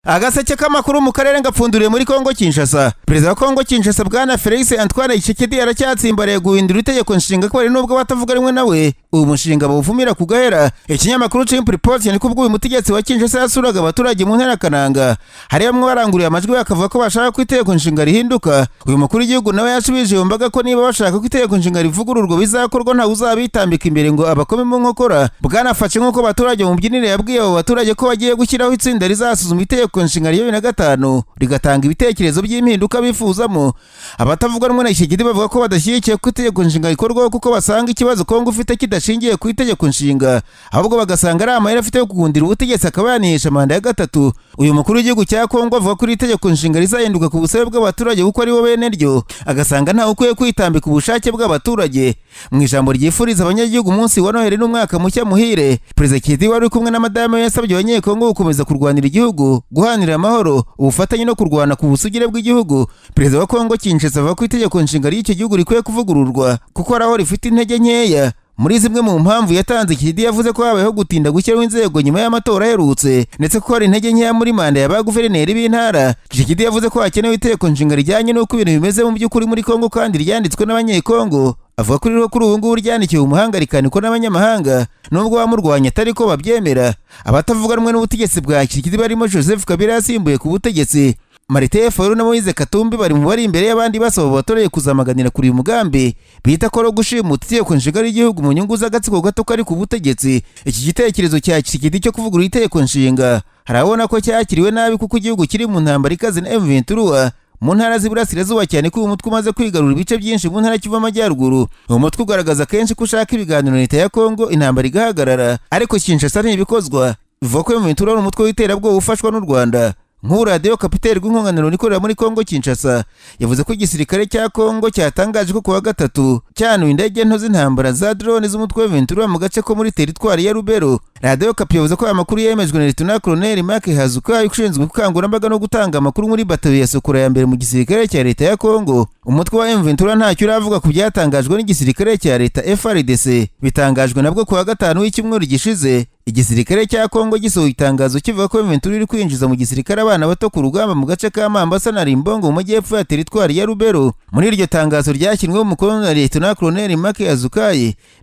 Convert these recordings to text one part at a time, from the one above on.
Agaseke k'amakuru mu karere ngapfunduriye muri Kongo Kinshasa. Perezida wa Kongo Kinshasa bwana Felix Antoine Tshisekedi aracyatsimbaraye guhindura itegeko nshinga ko ari nubwo batavuga rimwe nawe ubu mushinga bawuvumira ku gahera. Ikinyamakuru cy'Impulse ni kubwo uyu mutegetsi wa Kinshasa yasuraga abaturage mu ntara Kananga, hari bamwe baranguriye amajwi bakavuga ko bashaka ko itegeko nshinga rihinduka. Uyu mukuru w'igihugu nawe yashubije yombaga ko niba bashaka ko itegeko nshinga rivugururwa bizakorwa nta uzabitambika imbere ngo abakome mu nkokora. Bwanafashe nk'uko abaturage mu mbyinire yabwiye abo baturage ko bagiye gushyiraho itsinda rizasuzuma itegeko nshinga rya 2005 rigatanga ibitekerezo by'impinduka bifuzamo. Abatavuga rumwe na Tshisekedi bavuga ko badashyigikiye ko itegeko nshinga rikorwaho kuko basanga ikibazo Kongo ufite kidashingiye ku itegeko nshinga, ahubwo bagasanga ari amayeri afite yo kugundira ubutegetsi akaba yanisha manda ya gatatu. Uyu mukuru w'igihugu cya Kongo avuga ko itegeko nshinga rizahinduka ku busabe bw'abaturage kuko ari bo bene ryo, agasanga nta ukwiye kwitambika ubushake bw'abaturage. Mu ijambo ryifuriza abanyagihugu umunsi wa Noheli n'umwaka mushya muhire, Perezida Tshisekedi wari kumwe na madame yasabye abanyekongo gukomeza kurwanira igihugu, guhanira amahoro, ubufatanye no kurwana ku busugire bw'igihugu. Perezida wa Kongo Kinshasa avuga ko itegeko nshinga ry'icyo gihugu rikwiye kuvugururwa kuko araho rifite intege nkeya. Muri zimwe mu mpamvu yatanze, Tshisekedi yavuze ko habayeho gutinda gushyiraho inzego nyuma y'amatora aherutse, ndetse ko hari intege nkeya muri manda ya ba guverineri b'intara. Tshisekedi yavuze ko hakenewe itegeko nshinga rijyanye n'uko ibintu bimeze mu by'ukuri muri Kongo kandi ryanditswe n'abanyekongo. Avuga ko rero kuri ubu ngubu ryandikiwe umuhanga rikanikwa n'abanyamahanga nubwo bamurwanya atari ko babyemera. Abatavuga rumwe n'ubutegetsi bwa Tshisekedi barimo Joseph Kabila yasimbuye ku butegetsi, Martin Fayulu na Moise Katumbi bari mu bari imbere y'abandi basaba abaturage kuzamaganira kuri uyu mugambi bita ko gushimuta itegeko nshinga ry'igihugu mu nyungu z'agatsiko gato kari ku butegetsi. Iki gitekerezo cya Tshisekedi cyo kuvugurura itegeko nshinga harabona ko cyakiriwe nabi kuko igihugu kiri mu ntambara ikaze na M23 mu ntara z'iburasirazuba, cyane ko uyu mutwe umaze kwigarura ibice byinshi mu ntara Kivu amajyaruguru. Uyu mutwe ugaragaza kenshi ko ushaka ibiganiro na leta ya Kongo intambara igahagarara, ariko Kinshasa ntibikozwa. Bivuga ko M23 ari umutwe w'iterabwoba ufashwa n'u Rwanda. Nk'ubu radiyo kapiteri rw'inkunganiro nikorera muri Kongo Kinshasa yavuze ko igisirikare cya Kongo cyatangaje ko kuwa gatatu cyanuye indege nto z'intambara za drone z'umutwe wa M23 mu gace ko muri teritwari ya Rubero. Radiyo Kapi yavuze ko aya makuru yemejwe na Lieutenant Colonel Mark Hazuka ushinzwe ubukangurambaga no gutanga amakuru muri bataliya ya Sokora ya mbere mu gisirikare cya leta ya Kongo. Umutwe wa M23 ntacyo uravuga ku byatangajwe n'igisirikare cya leta FARDC. Bitangajwe nabwo kuwa gatanu w'icyumweru gishize, igisirikare cya Kongo gisohoye itangazo kivuga ko M23 iri kwinjiza mu gisirikare abana bato ku rugamba mu gace ka Mambasa na Limbongo mu majyepfo ya teritwari ya Rubero. Muri iryo tangazo ryashyinweho umukono na Lieutenant Colonel Mark Hazuka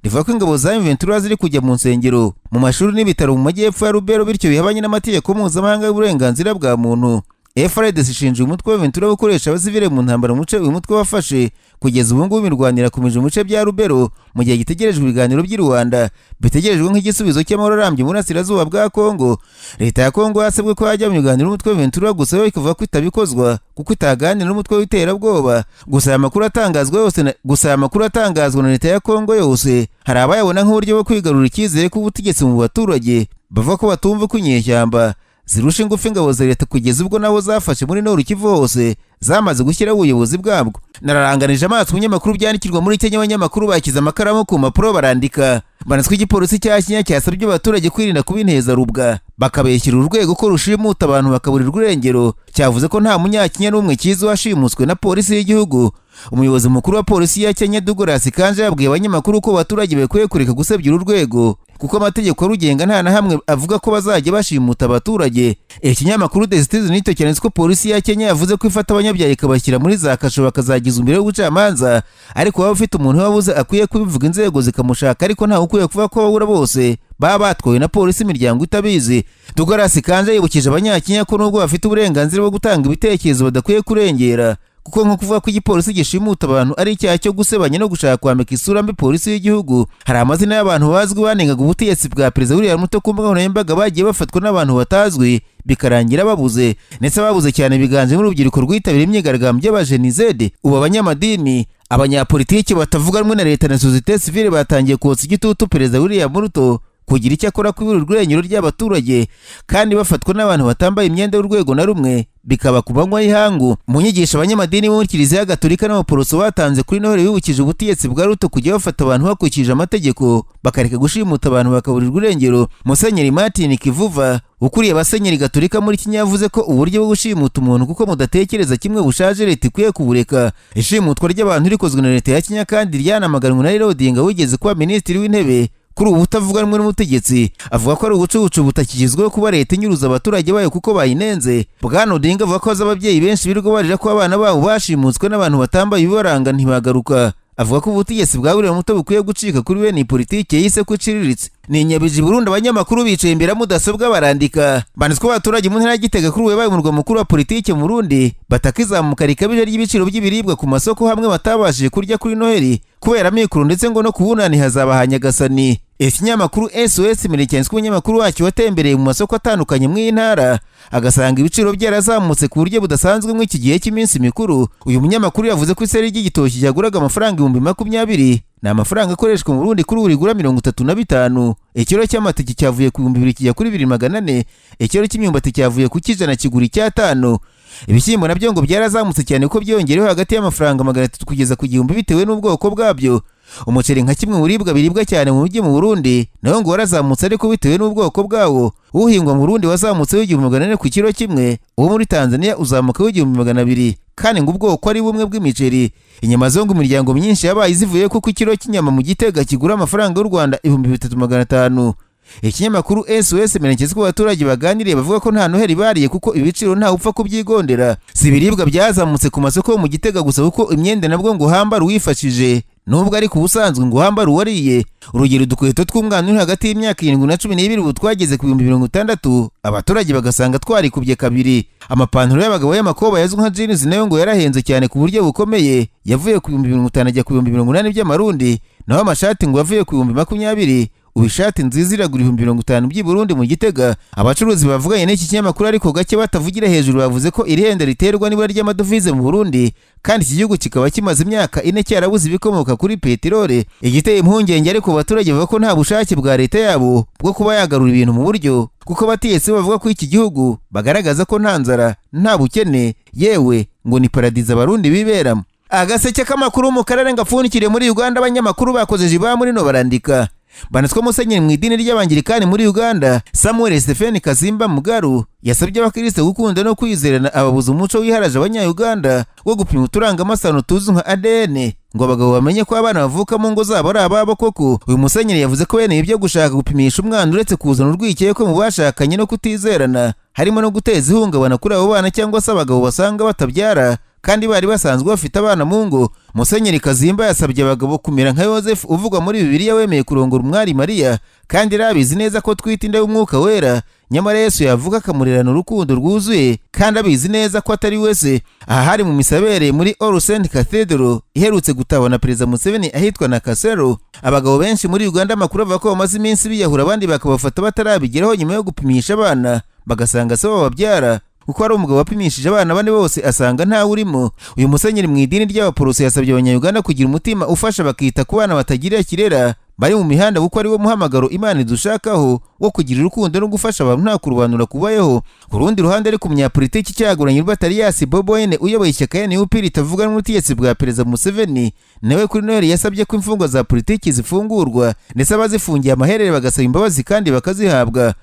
rivuga ko ingabo za M23 ziri kujya mu nsengero, mu mashuri n'ibitaro mu majyepfo ya Rubero, bityo bihabanye n'amategeko mpuzamahanga y'uburenganzira bwa muntu. FARDC ishinja umutwe wa M23 gukoresha abasivile mu ntambara mu muce uyu mutwe wafashe. Kugeza ubu ngubu imirwanire irakomeje mu bice bya Rubero mu gihe gitegerejwe ibiganiro by'i Rwanda bitegerejwe nk'igisubizo cy'amahoro arambye mu burasirazuba bwa Kongo. Leta ya Kongo yasabwe ko hajya mu biganiro n'umutwe wa M23 gusa yo ikavuga ko itabikozwa kuko itaganira n'umutwe w'iterabwoba. Gusa aya makuru atangazwa na leta ya Kongo yose hari abayabona nk'uburyo bwo kwigarurira icyizere k'ubutegetsi mu baturage. Bavuga ko batumva ko inyeshyamba zirusha ingufu ingabo za leta kugeza ubwo nabo zafashe muri Nord Kivu hose zamaze gushyiraho ubuyobozi bwabwo. Nararanganije amaso umunyamakuru byandikirwa muri Kenya, abanyamakuru bakiza amakaramu ku mpapuro barandika. Banaswe igipolisi cya Kenya cyasabye abaturage kwirinda kubinteza rubwa bakabeshyira urwego ko rushimuta abantu bakaburirwa irengero. Cyavuze ko nta munyakenya n'umwe kizi washimuswe na polisi y'igihugu. Umuyobozi mukuru wa polisi ya Kenya Douglas Kanja yabwiye abanyamakuru ko abaturage bakwiye kureka gusebyira urwego kuko amategeko arugenga nta na hamwe avuga ko bazajya bashimuta abaturage. Ikinyamakuru The Citizen nito cyanditse ko polisi ya Kenya yavuze ko ifata abanyabyaha ikabashyira muri za kasho bakazagiza imbere y'ubucamanza, ariko waba ufite umuntu wabuze akwiye kubivuga inzego zikamushaka, ariko nta ukwiye kuvuga ko babura bose baba batwawe na polisi imiryango itabizi. Douglas Kanja yibukije abanyakenya ko nubwo bafite uburenganzira bwo gutanga ibitekerezo badakwiye kurengera, kuko nko kuvuga ko igipolisi gishimuta abantu ari icyaha cyo gusebanya no gushaka kwambika isura mbi polisi y'igihugu. Hari amazina y'abantu bazwi banengaga ubutegetsi bwa Perezida William Ruto ku mbuga nkoranyambaga bagiye bafatwa n'abantu batazwi bikarangira babuze, ndetse babuze cyane biganjemo urubyiruko rwitabira imyigaragambyo y'abajenizede. Ubu abanyamadini, abanyapolitiki batavuga rumwe na leta na societe civile batangiye kotsa igitutu Perezida William Ruto kugira icyo akora kubura irengero ry'abaturage, kandi bafatwa n'abantu batambaye imyenda y'urwego na rumwe bikaba ku manywa y'ihangu. Mu nyigisho abanyamadini bo muri Kiliziya Gatolika n'abaporoso batanze kuri Noheli bibukije ubutegetsi bwa Ruto kujya bafata abantu hakurikije amategeko bakareka gushimuta abantu bakaburirwa irengero. Musenyeri Martin Kivuva ukuriye abasenyeri Gatolika muri Kenya yavuze ko uburyo bwo gushimuta umuntu kuko mudatekereza kimwe bushaje leta ikwiye kubureka. Ishimutwa ry'abantu rikozwe na leta ya Kenya kandi ryanamaganwe na Raila Odinga wigeze kuba minisitiri w'intebe kuri ubu utavuga rumwe n'umutegetsi avuga ko ari ubucucu butakigizweho kuba leta inyuruza abaturage bayo kuko bayinenze. Bwana Odinga avuga ko ababyeyi benshi birirwa barira ko abana babo bashimutswe n'abantu batambaye ibibaranga ntibagaruka. Avuga ko ubutegetsi bwa buriya muto bukwiye gucika kuri we ni politiki yise ko iciriritse. Ni inyabiji Burundi abanyamakuru bicaye imbere ya mudasobwa barandika. Banditswe abaturage mu ntara ya Gitega kuri ubu baye umurwa mukuru wa politiki mu Burundi bataka izamuka rikabije ry'ibiciro by'ibiribwa ku masoko hamwe batabashije kurya kuri Noheli kubera amikoro ndetse ngo no kubunani hazaba Nyagasani. Ikinyamakuru SOS Merekensi umunyamakuru wacyo watembereye mu masoko atandukanye mu intara agasanga ibiciro byarazamutse ku buryo budasanzwe mu iki gihe cy'iminsi mikuru. Uyu munyamakuru yavuze ko iseri ry'igitoki cyaguraga amafaranga 20,020 na amafaranga akoreshwa mu Burundi kuri urigura 35. Ikiro cy'amateke cyavuye ku 2,000 kijya kuri 2,400. Ikiro cy'imyumbati cyavuye ku 100 kigura 5. Ibishyimbo nabyo ngo byarazamutse cyane ko byongerewe hagati y'amafaranga 300 kugeza ku 1,000 bitewe n'ubwoko bwabyo. Umuceri nka kimwe mu biribwa biribwa cyane mu mujyi mu Burundi naho ngo warazamutse ariko bitewe n'ubwoko bwawo. Uhingwa mu Burundi wazamutse 1,400 ku kiro kimwe, uwo muri Tanzania uzamuka 1,200 kandi ngo ubwoko ari bumwe bw'imiceri. Inyama zo ngo imiryango myinshi yabaye zivuye kuko ikiro cy'inyama mu Gitega kigura amafaranga y'u Rwanda 3,500. Ikinyamakuru SOS Merekensi ko abaturage baganiriye bavuga ko nta Noheli bariye kuko ibiciro nta upfa kubyigondera. Si ibiribwa byazamutse ku masoko mu Gitega gusa kuko imyenda nabwo ngo hambara uwifashije nubwo ari ku busanzwe ngo hambara uwariye. Urugero dukweto tw'umwana uri hagati y'imyaka 7 na 12 ubu twageze ku 60,000 abaturage bagasanga twarikubye kabiri. Amapantaro y'abagabo y'amakoba yazwi nka jeans nayo ngo yarahenze cyane ku buryo bukomeye yavuye ku 50,000 ajya ku 80,000 by'amarundi, naho amashati ngo yavuye ku 20,000. Ubishati nziza iragura 50,000 by'i Burundi mu Gitega. Abacuruzi bavuganye n'iki kinyamakuru ariko gake batavugira hejuru bavuze ko iri henda riterwa n'ibara ry'amadovize mu Burundi kandi iki gihugu kikaba kimaze imyaka 4 cyarabuze ibikomoka kuri peterole. Igiteye impungenge ariko abaturage bavuga ko nta bushake bwa leta yabo bwo kuba yagarura ibintu mu buryo kuko batiyese bavuga ko iki gihugu bagaragaza ko nta nzara nta bukene yewe ngo ni paradizo abarundi biberamo. Agaseke k'amakuru mu karere ngapfunikire muri Uganda abanyamakuru bakoze jiba muri no barandika. Banditswe musenyeri mu idini ry'abangirikani muri Uganda Samuel Stephen Kazimba Mugaru yasabye abakristo gukunda no kwizerana ababuza umuco wiharaje abanya-Uganda wo gupima uturangamasano tuzi nka ADN ngo abagabo bamenye ko abana bavuka mu ngo zabo ari ababo koko. Uyu musenyeri yavuze ko bene ibyo gushaka gupimisha umwana uretse kuzana urwikekwe mu bashakanye no kutizerana harimo no guteza ihungabana kuri abo bana cyangwa se abagabo basanga batabyara kandi bari basanzwe bafite abana mu ngo. Musenyeri Kazimba yasabye abagabo kumera nka Yosefu uvugwa muri Bibiliya wemeye kurongora umwari Mariya kandi rabizi neza ko twita inda y'umwuka wera, nyamara Yesu yavuga akamurerana urukundo rwuzuye kandi abizi neza ko atari wese. Aha hari mu misabere muri All Saint Cathedral iherutse gutabona Perezida Museveni ahitwa na Kasero. Abagabo benshi muri Uganda amakuru avuga ko bamaze iminsi biyahura abandi bakabafata batarabigeraho nyuma yo gupimisha abana bagasanga se babyara kuko ari umugabo wapimishije abana bane bose asanga ntawe urimo. Uyu musenyeri mu idini ry'Abaporoso yasabye abanya-Uganda kugira umutima ufasha bakita ku bana batagira kirera bari mu mihanda kuko ari wo muhamagaro Imana idushakaho wo kugira urukundo no gufasha abantu nta kurubanura kubayeho. Ku rundi ruhande ariko umunyapolitiki cyaguranye Rwatariyasi Bobo Wine uyoboye ishyaka NUP ritavuga n'ubutegetsi bwa Perezida Museveni nawe kuri Noheli yasabye ko imfungwa za politiki zifungurwa ndetse abazifungiye amaherere bagasaba imbabazi kandi bakazihabwa.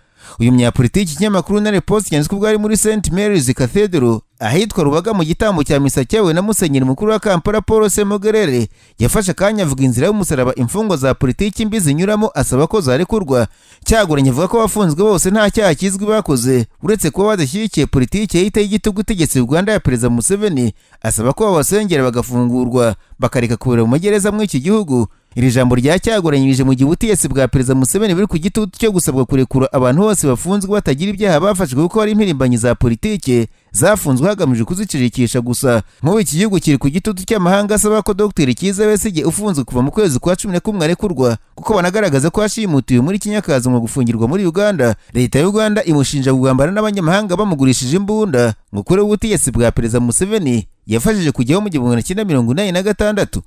Uyu munyapolitiki kinyamakuru na Repost yanditswe ubwo ari muri St Mary's Cathedral ahitwa Rubaga mu gitambo cya misa cyawe na musenyeri mukuru wa Kampala Paul Semogerere yafashe akanya avuga inzira y'umusaraba imfungwa za politiki mbi zinyuramo asaba ko zarekurwa. Cyaguranye avuga ko abafunzwe bose nta cyaha kizwi bakoze uretse kuba badashyigikiye politiki yita y'igitugu itegetse Uganda ya Perezida Museveni, asaba ko babasengera bagafungurwa bakareka kubera mu magereza muri iki gihugu. Iri jambo rya cyaguranyirije mu gihe ubutegetsi bwa Perezida Museveni buri ku gitutu cyo gusabwa kurekura abantu bose bafunzwe batagira ibyaha bafashwe kuko ari impirimbanyi za politiki zafunzwe hagamijwe kuzicirikisha gusa. Mu iki gihugu kiri ku gitutu cy'amahanga asaba ko Dr. Kiza Besigye ufunzwe kuva mu kwezi kwa 11 arekurwa kuko banagaragaza ko ashimutiwe muri Kinyakazi mu gufungirwa muri Uganda. Leta ya Uganda imushinja kugambana n'abanyamahanga bamugurishije imbunda ngo kure ubutegetsi bwa Perezida Museveni yafashije kujyaho mu 1986.